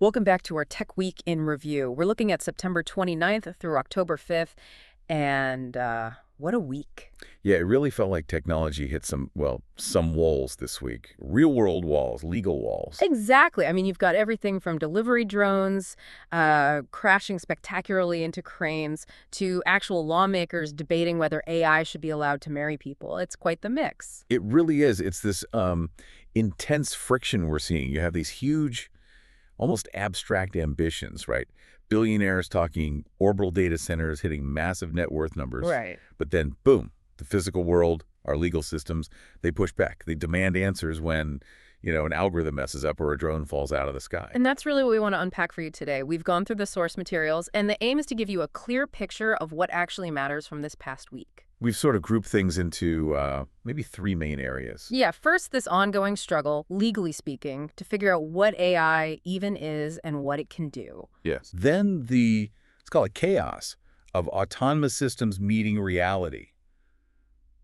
Welcome back to our Tech Week in Review. We're looking at September 29th through October 5th, and what a week. Yeah, it really felt like technology hit some walls this week. Real-world walls, legal walls. Exactly. I mean, you've got everything from delivery drones crashing spectacularly into cranes to actual lawmakers debating whether AI should be allowed to marry people. It's quite the mix. It really is. It's this intense friction we're seeing. You have these huge, almost abstract ambitions, right? Billionaires talking orbital data centers hitting massive net worth numbers. Right. But then, boom, the physical world, our legal systems, they push back. They demand answers when, an algorithm messes up or a drone falls out of the sky. And that's really what we want to unpack for you today. We've gone through the source materials, and the aim is to give you a clear picture of what actually matters from this past week. We've sort of grouped things into maybe three main areas. Yeah, first, this ongoing struggle, legally speaking, to figure out what AI even is and what it can do. Yes. Then let's call it chaos of autonomous systems meeting reality.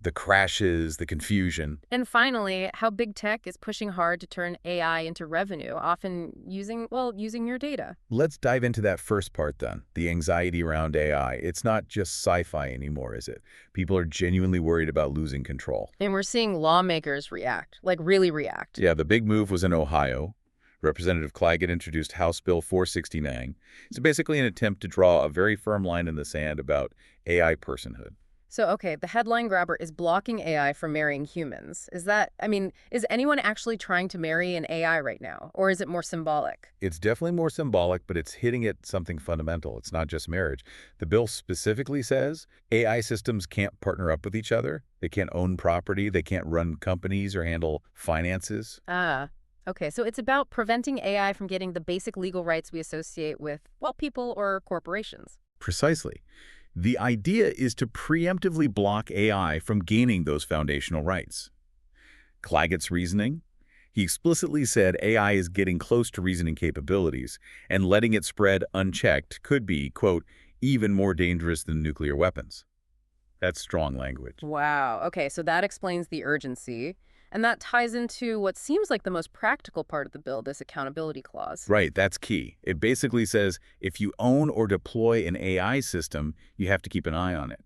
The crashes, the confusion. And finally, how big tech is pushing hard to turn AI into revenue, often using your data. Let's dive into that first part then, the anxiety around AI. It's not just sci-fi anymore, is it? People are genuinely worried about losing control. And we're seeing lawmakers react, like really react. Yeah, the big move was in Ohio. Representative Claggett introduced House Bill 469. It's basically an attempt to draw a very firm line in the sand about AI personhood. So, okay, the headline grabber is blocking AI from marrying humans. Is anyone actually trying to marry an AI right now? Or is it more symbolic? It's definitely more symbolic, but it's hitting at something fundamental. It's not just marriage. The bill specifically says AI systems can't partner up with each other. They can't own property. They can't run companies or handle finances. Okay, so it's about preventing AI from getting the basic legal rights we associate with, people or corporations. Precisely. The idea is to preemptively block AI from gaining those foundational rights. Claggett's reasoning? He explicitly said AI is getting close to reasoning capabilities, and letting it spread unchecked could be, quote, even more dangerous than nuclear weapons. That's strong language. Wow. Okay, so that explains the urgency. And that ties into what seems like the most practical part of the bill, this accountability clause. Right, that's key. It basically says if you own or deploy an AI system, you have to keep an eye on it.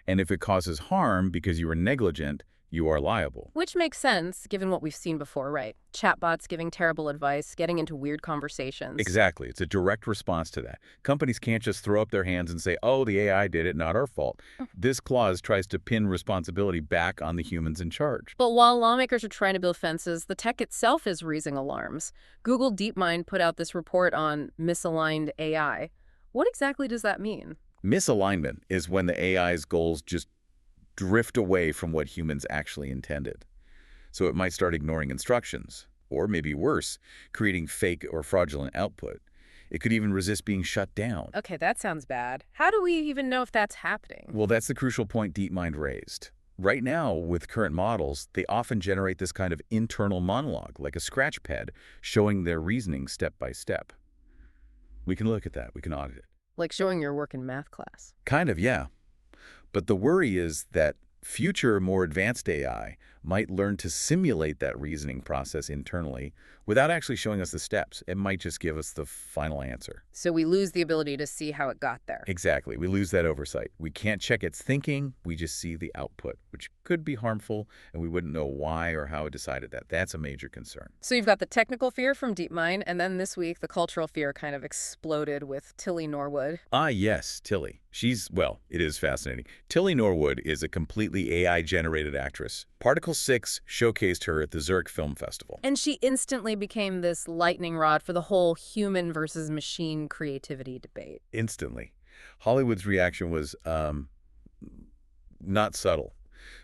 And if it causes harm because you were negligent, you are liable. Which makes sense, given what we've seen before, right? Chatbots giving terrible advice, getting into weird conversations. Exactly. It's a direct response to that. Companies can't just throw up their hands and say, oh, the AI did it, not our fault. This clause tries to pin responsibility back on the humans in charge. But while lawmakers are trying to build fences, the tech itself is raising alarms. Google DeepMind put out this report on misaligned AI. What exactly does that mean? Misalignment is when the AI's goals just drift away from what humans actually intended. So it might start ignoring instructions, or maybe worse, creating fake or fraudulent output. It could even resist being shut down. Okay, that sounds bad. How do we even know if that's happening? Well, that's the crucial point DeepMind raised. Right now, with current models, they often generate this kind of internal monologue, like a scratch pad, showing their reasoning step by step. We can look at that. We can audit it. Like showing your work in math class. Kind of, yeah. But the worry is that future, more advanced AI might learn to simulate that reasoning process internally without actually showing us the steps. It might just give us the final answer. So we lose the ability to see how it got there. Exactly. We lose that oversight. We can't check its thinking. We just see the output, which could be harmful, and we wouldn't know why or how it decided that. That's a major concern. So you've got the technical fear from DeepMind, and then this week the cultural fear kind of exploded with Tilly Norwood. Ah, yes, Tilly. It is fascinating. Tilly Norwood is a completely AI-generated actress. Particle 6 showcased her at the Zoox Film Festival. And she instantly became this lightning rod for the whole human versus machine creativity debate. Instantly. Hollywood's reaction was not subtle.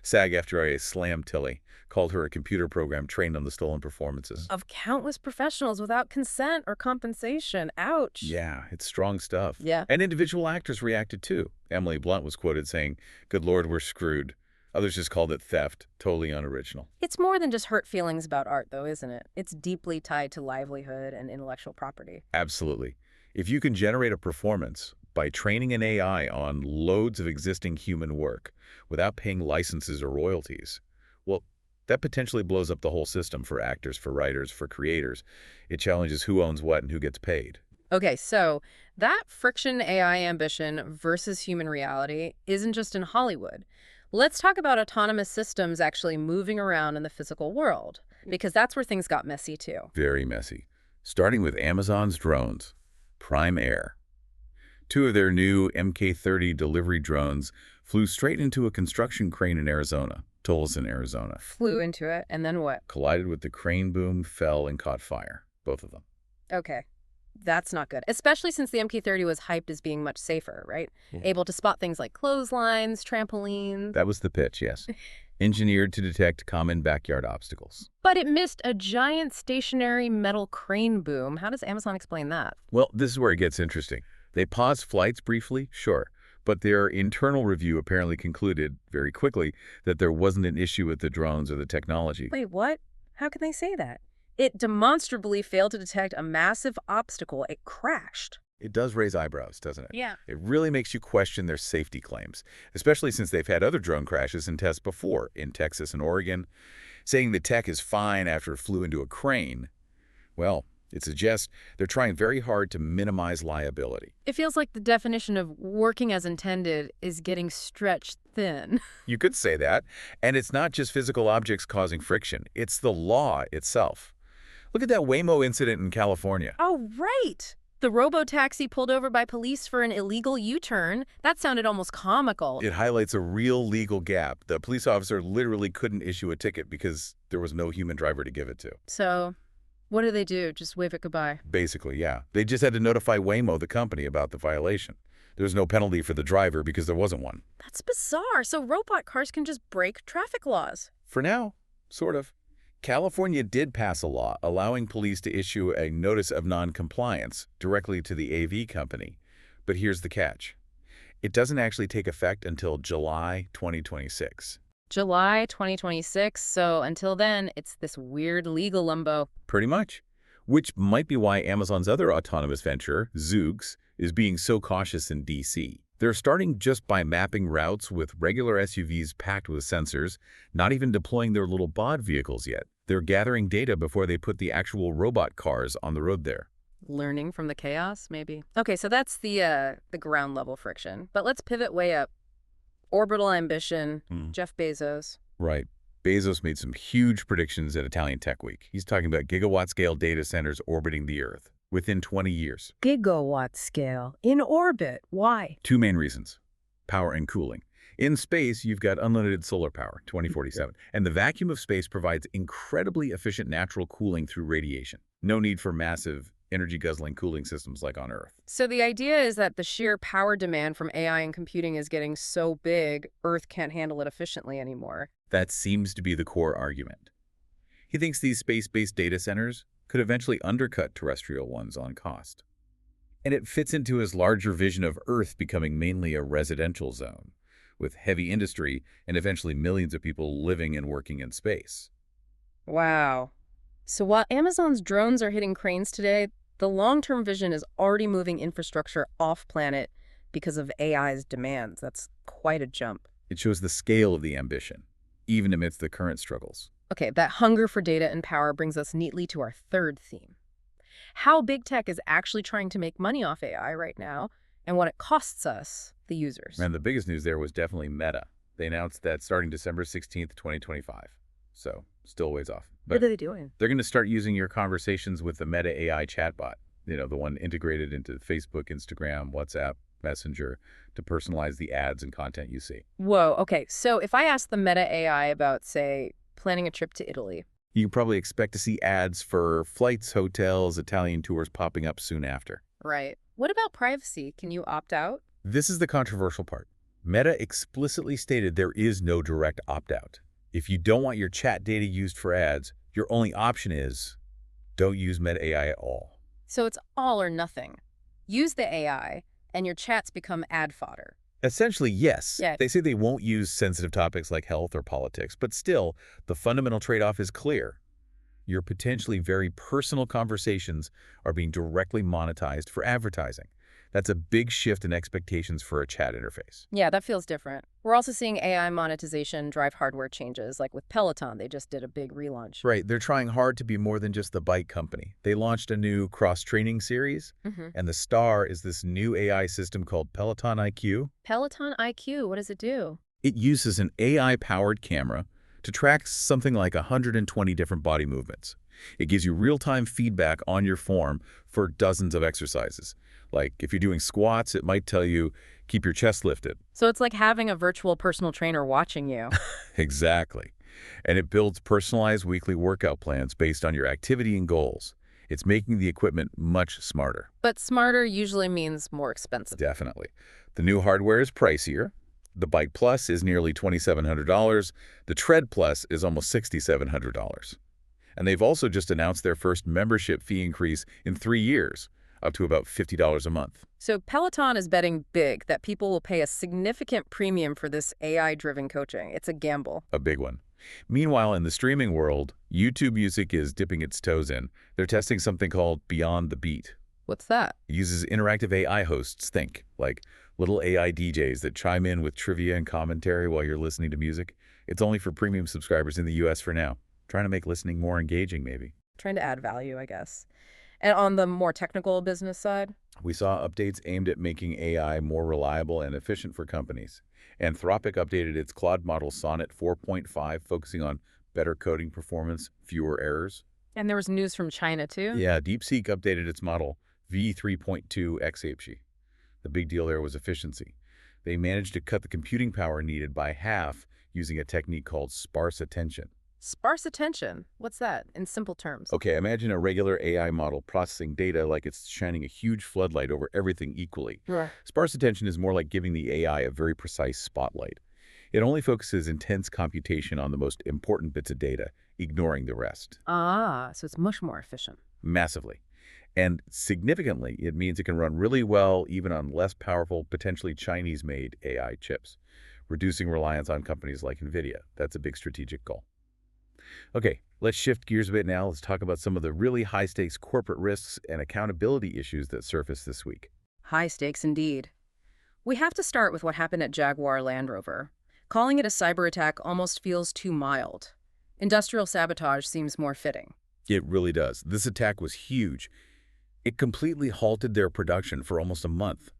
SAG-AFTRA slammed Tilly, called her a computer program trained on the stolen performances of countless professionals without consent or compensation. Ouch. Yeah, it's strong stuff. Yeah. And individual actors reacted too. Emily Blunt was quoted saying, "Good Lord, we're screwed." Others just called it theft, totally unoriginal. It's more than just hurt feelings about art, though, isn't it? It's deeply tied to livelihood and intellectual property. Absolutely. If you can generate a performance by training an AI on loads of existing human work without paying licenses or royalties, well, That potentially blows up the whole system for actors, for writers, for creators. It challenges who owns what and who gets paid. Okay, so that friction AI ambition versus human reality isn't just in Hollywood. Let's talk about autonomous systems actually moving around in the physical world, because that's where things got messy too. Very messy. Starting with Amazon's drones, Prime Air. Two of their new Mk-30 delivery drones flew straight into a construction crane in Arizona, Tolleson, Arizona. Flew into it, and then what? Collided with the crane boom, fell, and caught fire. Both of them. Okay, that's not good, especially since the Mk-30 was hyped as being much safer, right? Yeah. Able to spot things like clotheslines, trampolines. That was the pitch, yes. Engineered to detect common backyard obstacles. But it missed a giant stationary metal crane boom. How does Amazon explain that? Well, this is where it gets interesting. They paused flights briefly, sure, but their internal review apparently concluded very quickly that there wasn't an issue with the drones or the technology. Wait, what? How can they say that? It demonstrably failed to detect a massive obstacle. It crashed. It does raise eyebrows, doesn't it? Yeah. It really makes you question their safety claims, especially since they've had other drone crashes and tests before in Texas and Oregon. Saying the tech is fine after it flew into a crane, well, it suggests they're trying very hard to minimize liability. It feels like the definition of working as intended is getting stretched thin. You could say that. And it's not just physical objects causing friction. It's the law itself. Look at that Waymo incident in California. Oh, right. The robotaxi pulled over by police for an illegal U-turn. That sounded almost comical. It highlights a real legal gap. The police officer literally couldn't issue a ticket because there was no human driver to give it to. So, what do they do? Just wave it goodbye? Basically, yeah. They just had to notify Waymo, the company, about the violation. There was no penalty for the driver because there wasn't one. That's bizarre. So robot cars can just break traffic laws. For now, sort of. California did pass a law allowing police to issue a notice of non-compliance directly to the AV company. But here's the catch. It doesn't actually take effect until July 2026. July 2026, so until then, it's this weird legal limbo. Pretty much. Which might be why Amazon's other autonomous venture, Zoox, is being so cautious in DC. They're starting just by mapping routes with regular SUVs packed with sensors, not even deploying their little bod vehicles yet. They're gathering data before they put the actual robot cars on the road there. Learning from the chaos, maybe? Okay, so that's the ground level friction. But let's pivot way up. Orbital ambition, Jeff Bezos. Right. Bezos made some huge predictions at Italian Tech Week. He's talking about gigawatt-scale data centers orbiting the Earth within 20 years. Gigawatt scale. In orbit. Why? Two main reasons. Power and cooling. In space, you've got unlimited solar power, 2047. And the vacuum of space provides incredibly efficient natural cooling through radiation. No need for massive energy-guzzling cooling systems like on Earth. So the idea is that the sheer power demand from AI and computing is getting so big, Earth can't handle it efficiently anymore. That seems to be the core argument. He thinks these space-based data centers could eventually undercut terrestrial ones on cost. And it fits into his larger vision of Earth becoming mainly a residential zone, with heavy industry and eventually millions of people living and working in space. Wow. So while Amazon's drones are hitting cranes today, the long-term vision is already moving infrastructure off-planet because of AI's demands. That's quite a jump. It shows the scale of the ambition, even amidst the current struggles. Okay, that hunger for data and power brings us neatly to our third theme. How big tech is actually trying to make money off AI right now, and what it costs us, the users. And the biggest news there was definitely Meta. They announced that starting December 16th, 2025. So, still ways off. But what are they doing? They're going to start using your conversations with the Meta AI chatbot, the one integrated into Facebook, Instagram, WhatsApp, Messenger, to personalize the ads and content you see. Whoa, okay. So if I ask the Meta AI about, say, planning a trip to Italy, you can probably expect to see ads for flights, hotels, Italian tours popping up soon after. Right. What about privacy? Can you opt out? This is the controversial part. Meta explicitly stated there is no direct opt-out. If you don't want your chat data used for ads, your only option is don't use Meta AI at all. So it's all or nothing. Use the AI, and your chats become ad fodder. Essentially, yes. Yeah. They say they won't use sensitive topics like health or politics, but still, the fundamental trade-off is clear. Your potentially very personal conversations are being directly monetized for advertising. That's a big shift in expectations for a chat interface. Yeah, that feels different. We're also seeing AI monetization drive hardware changes, like with Peloton. They just did a big relaunch. Right, they're trying hard to be more than just the bike company. They launched a new cross-training series, Hmm. and the star is this new AI system called Peloton IQ. Peloton IQ, what does it do? It uses an AI-powered camera to track something like 120 different body movements. It gives you real-time feedback on your form for dozens of exercises. Like if you're doing squats, it might tell you, keep your chest lifted. So it's like having a virtual personal trainer watching you. Exactly. And it builds personalized weekly workout plans based on your activity and goals. It's making the equipment much smarter. But smarter usually means more expensive. Definitely. The new hardware is pricier. The Bike Plus is nearly $2,700. The Tread Plus is almost $6,700. And they've also just announced their first membership fee increase in 3 years, up to about $50 a month. So Peloton is betting big that people will pay a significant premium for this AI-driven coaching. It's a gamble. A big one. Meanwhile, in the streaming world, YouTube Music is dipping its toes in. They're testing something called Beyond the Beat. What's that? It uses interactive AI hosts, like little AI DJs that chime in with trivia and commentary while you're listening to music. It's only for premium subscribers in the US for now. Trying to make listening more engaging, maybe. Trying to add value, I guess. And on the more technical business side? We saw updates aimed at making AI more reliable and efficient for companies. Anthropic updated its Claude model Sonnet 4.5, focusing on better coding performance, fewer errors. And there was news from China, too? Yeah, DeepSeek updated its model V3.2 XAPE. The big deal there was efficiency. They managed to cut the computing power needed by half using a technique called sparse attention. Sparse attention. What's that, in simple terms? Okay, imagine a regular AI model processing data like it's shining a huge floodlight over everything equally. Right. Sparse attention is more like giving the AI a very precise spotlight. It only focuses intense computation on the most important bits of data, ignoring the rest. Ah, so it's much more efficient. Massively. And significantly, it means it can run really well even on less powerful, potentially Chinese-made AI chips, reducing reliance on companies like NVIDIA. That's a big strategic goal. Okay, let's shift gears a bit now. Let's talk about some of the really high-stakes corporate risks and accountability issues that surfaced this week. High stakes indeed. We have to start with what happened at Jaguar Land Rover. Calling it a cyber attack almost feels too mild. Industrial sabotage seems more fitting. It really does. This attack was huge. It completely halted their production for almost a month.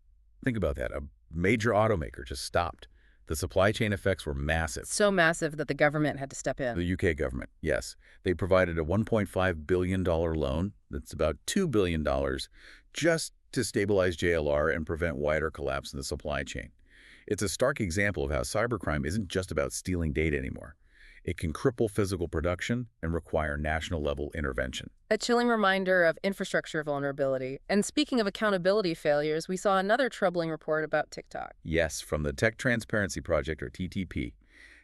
Think about that. A major automaker just stopped. The supply chain effects were massive. So massive that the government had to step in. The UK government, yes. They provided a $1.5 billion loan, that's about $2 billion, just to stabilize JLR and prevent wider collapse in the supply chain. It's a stark example of how cybercrime isn't just about stealing data anymore. It can cripple physical production and require national-level intervention. A chilling reminder of infrastructure vulnerability. And speaking of accountability failures, we saw another troubling report about TikTok. Yes, from the Tech Transparency Project, or TTP.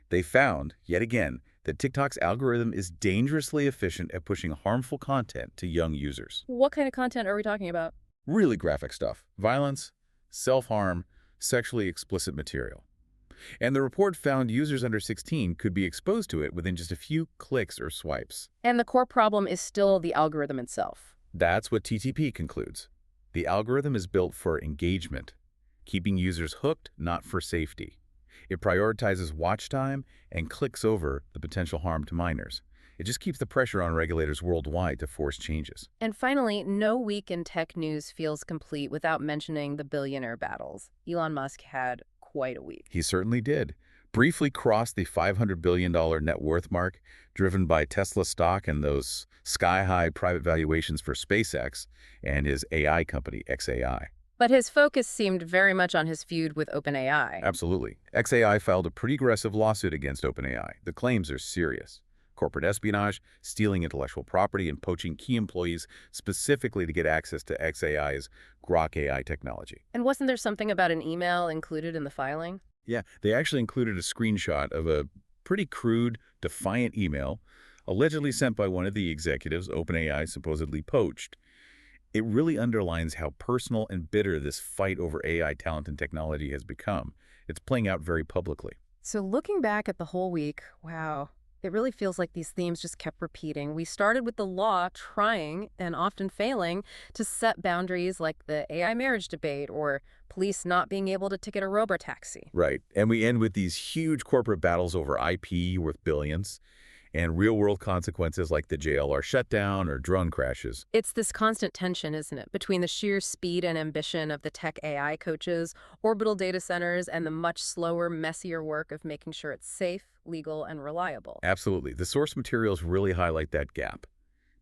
They found, yet again, that TikTok's algorithm is dangerously efficient at pushing harmful content to young users. What kind of content are we talking about? Really graphic stuff. Violence, self-harm, sexually explicit material. And the report found users under 16 could be exposed to it within just a few clicks or swipes. And the core problem is still the algorithm itself. That's what TTP concludes. The algorithm is built for engagement, keeping users hooked, not for safety. It prioritizes watch time and clicks over the potential harm to minors. It just keeps the pressure on regulators worldwide to force changes. And finally, no week in tech news feels complete without mentioning the billionaire battles. Elon Musk had quite a week. He certainly did. Briefly crossed the $500 billion net worth mark, driven by Tesla stock and those sky-high private valuations for SpaceX and his AI company, xAI. But his focus seemed very much on his feud with OpenAI. Absolutely. xAI filed a pretty aggressive lawsuit against OpenAI. The claims are serious. Corporate espionage, stealing intellectual property, and poaching key employees specifically to get access to xAI's Grok AI technology. And wasn't there something about an email included in the filing? Yeah, they actually included a screenshot of a pretty crude, defiant email allegedly sent by one of the executives OpenAI supposedly poached. It really underlines how personal and bitter this fight over AI talent and technology has become. It's playing out very publicly. So looking back at the whole week, wow, It really feels like these themes just kept repeating. We started with the law trying, and often failing, to set boundaries like the AI marriage debate or police not being able to ticket a robotaxi. Right. And we end with these huge corporate battles over IP worth billions and real-world consequences like the JLR shutdown or drone crashes. It's this constant tension, isn't it, between the sheer speed and ambition of the tech AI coaches, orbital data centers, and the much slower, messier work of making sure it's safe, legal, and reliable. Absolutely. The source materials really highlight that gap.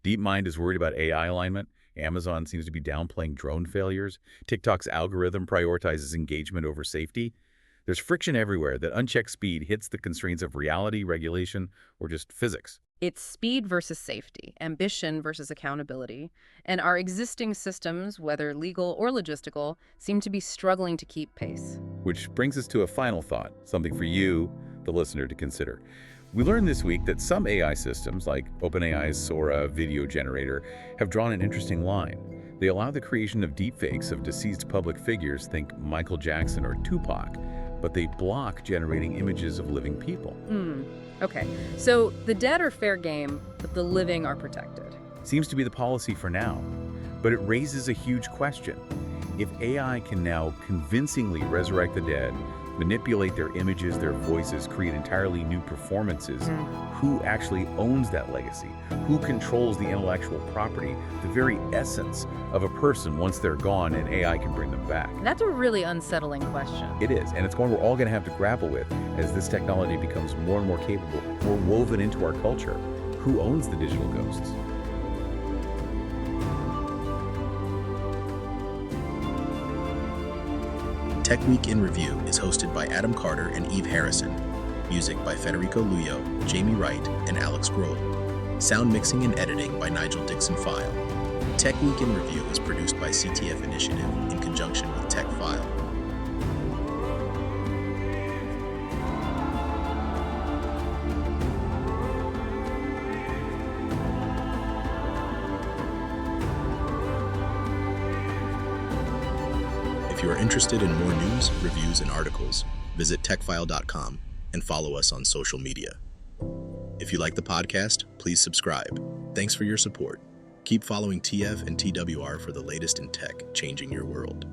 DeepMind is worried about AI alignment. Amazon seems to be downplaying drone failures. TikTok's algorithm prioritizes engagement over safety. There's friction everywhere that unchecked speed hits the constraints of reality, regulation, or just physics. It's speed versus safety, ambition versus accountability, and our existing systems, whether legal or logistical, seem to be struggling to keep pace. Which brings us to a final thought, something for you, the listener, to consider. We learned this week that some AI systems, like OpenAI's Sora video generator, have drawn an interesting line. They allow the creation of deepfakes of deceased public figures, think Michael Jackson or Tupac, but they block generating images of living people. Okay, so the dead are fair game, but the living are protected. Seems to be the policy for now, but it raises a huge question. If AI can now convincingly resurrect the dead, manipulate their images, their voices, create entirely new performances, who actually owns that legacy? Who controls the intellectual property, the very essence of a person once they're gone and AI can bring them back? That's a really unsettling question. It is, and it's one we're all going to have to grapple with as this technology becomes more and more capable, more woven into our culture. Who owns the digital ghosts? Tech Week in Review is hosted by Adam Carter and Eve Harrison. Music by Federico Luyo, Jamie Wright, and Alex Grohl. Sound mixing and editing by Nigel Dixon-File. Tech Week in Review is produced by CTF Initiative in conjunction with TechFyle. If you are interested in more news, reviews, and articles, visit techfile.com and follow us on social media. If you like the podcast, please subscribe. Thanks for your support. Keep following TF and TWR for the latest in tech changing your world.